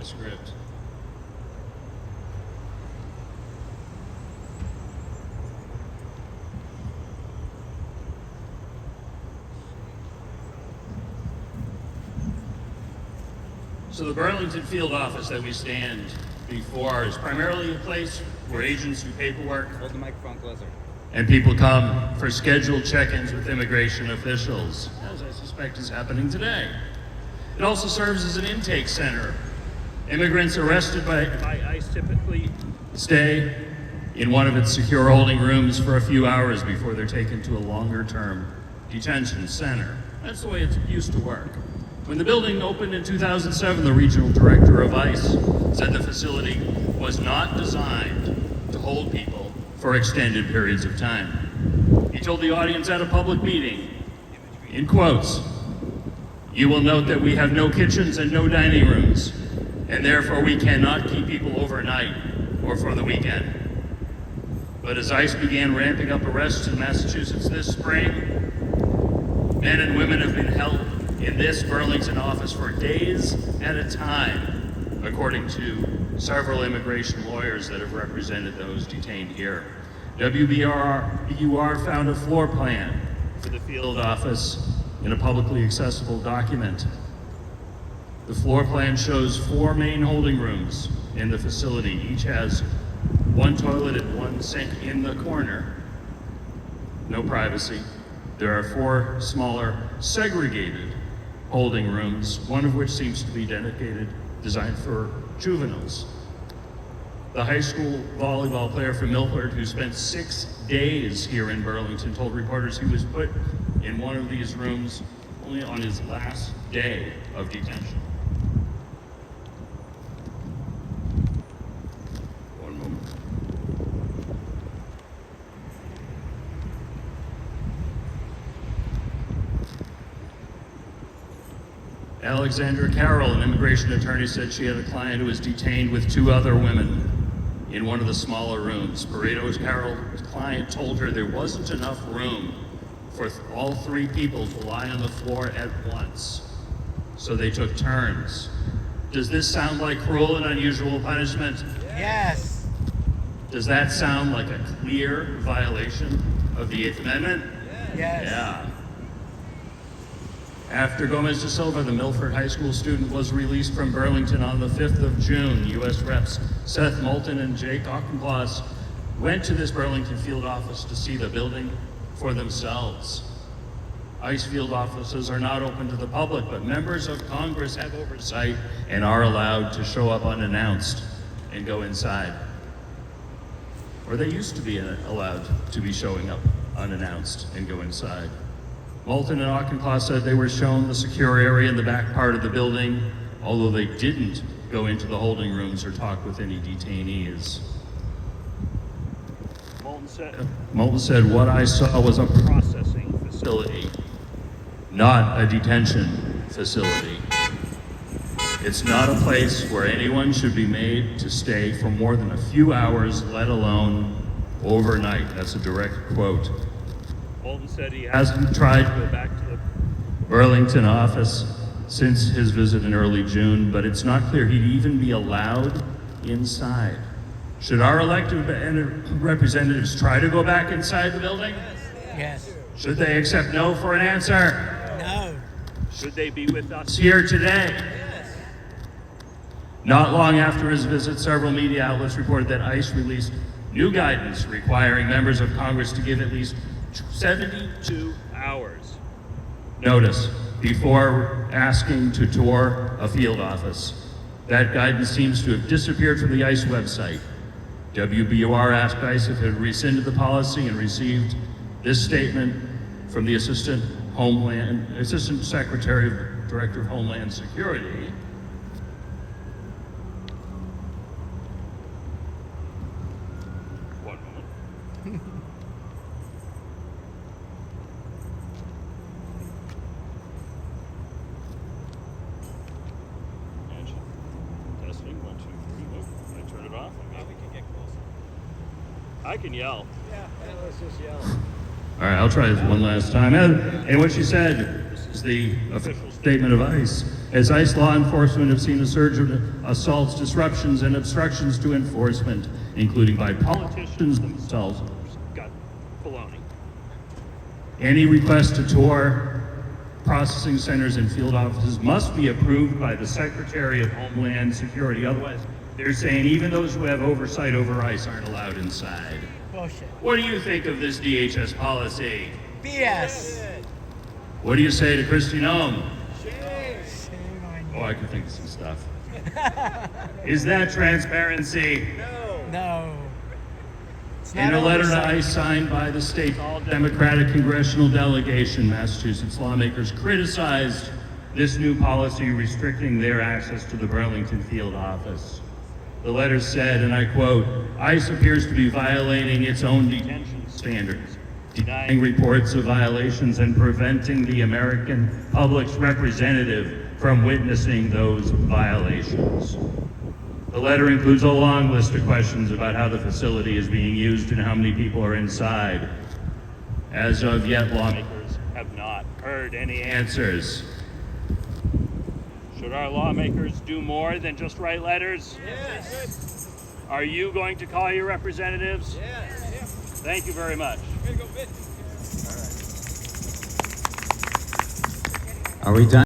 my script. So the Burlington field office that we stand before is primarily a place where agents do paperwork. Hold the microphone closer. And people come for scheduled check-ins with immigration officials, as I suspect is happening today. It also serves as an intake center. Immigrants arrested by ICE typically stay in one of its secure holding rooms for a few hours before they're taken to a longer-term detention center. That's the way it used to work. When the building opened in 2007, the regional director of ICE said the facility was not designed to hold people for extended periods of time. He told the audience at a public meeting, in quotes, "You will note that we have no kitchens and no dining rooms, and therefore we cannot keep people overnight or for the weekend." But as ICE began ramping up arrests in Massachusetts this spring, men and women have been held in this Burlington office for days at a time, according to several immigration lawyers that have represented those detained here. WBUR found a floor plan for the field office in a publicly accessible document. The floor plan shows 4 main holding rooms in the facility. Each has 1 toilet and 1 sink in the corner. No privacy. There are 4 smaller segregated holding rooms, one of which seems to be designed for juveniles. The high school volleyball player from Milford, who spent 6 days here in Burlington, told reporters he was put in one of these rooms only on his last day of detention. One moment. Alexandra Carroll, an immigration attorney, said she had a client who was detained with 2 other women in one of the smaller rooms. Paredo's Carroll's client told her there wasn't enough room for all 3 people to lie on the floor at once, so they took turns. Does this sound like cruel and unusual punishment? Yes. Does that sound like a clear violation of the 8th Amendment? Yes. Yeah. After Gomez de Silva, the Milford High School student, was released from Burlington on the 5th of June, U.S. Reps Seth Moulton and Jake Auchincloss went to this Burlington field office to see the building for themselves. ICE field offices are not open to the public, but members of Congress have oversight and are allowed to show up unannounced and go inside. Or they used to be allowed to be showing up unannounced and go inside. Moulton and Auchincloss said they were shown the secure area in the back part of the building, although they didn't go into the holding rooms or talk with any detainees. Moulton said, "What I saw was a processing facility, not a detention facility. It's not a place where anyone should be made to stay for more than a few hours, let alone overnight." That's a direct quote. Moulton said he hasn't tried to go back to the Burlington office since his visit in early June, but it's not clear he'd even be allowed inside. Should our elected representatives try to go back inside the building? Yes. Should they accept no for an answer? No. Should they be with us here today? Yes. Not long after his visit, several media outlets reported that ICE released new guidance requiring members of Congress to give at least 72 hours notice before asking to tour a field office. That guidance seems to have disappeared from the ICE website. WBUR asked ICE if it had rescinded the policy and received this statement from the Assistant Secretary, Director of Homeland Security. One moment. Testing, 1, 2, 3. Oh, I turn it off. We can get closer. I can yell. Yeah, let's just yell. All right, I'll try this one last time. And what she said, this is the official statement of ICE. as ICE law enforcement have seen a surge of assaults, disruptions, and obstructions to enforcement, including by politicians themselves. Got baloney. Any request to tour processing centers and field offices must be approved by the Secretary of Homeland Security. Otherwise, they're saying even those who have oversight over ICE aren't allowed inside. Bullshit. What do you think of this DHS policy? BS. What do you say to Christine Ohm? Shame on you. Oh, I could think of some stuff. Is that transparency? No. It's In not a letter to oversight. ICE signed by the state's all-Democratic congressional delegation, Massachusetts lawmakers criticized this new policy restricting their access to the Burlington field office. The letter said, and I quote, ICE appears to be violating its own detention standards, denying reports of violations and preventing the American public's representative from witnessing those violations. The letter includes a long list of questions about how the facility is being used and how many people are inside. As of yet, lawmakers have not heard any answers. Should our lawmakers do more than just write letters? Yes. Are you going to call your representatives? Yes. Thank you very much. Are we done?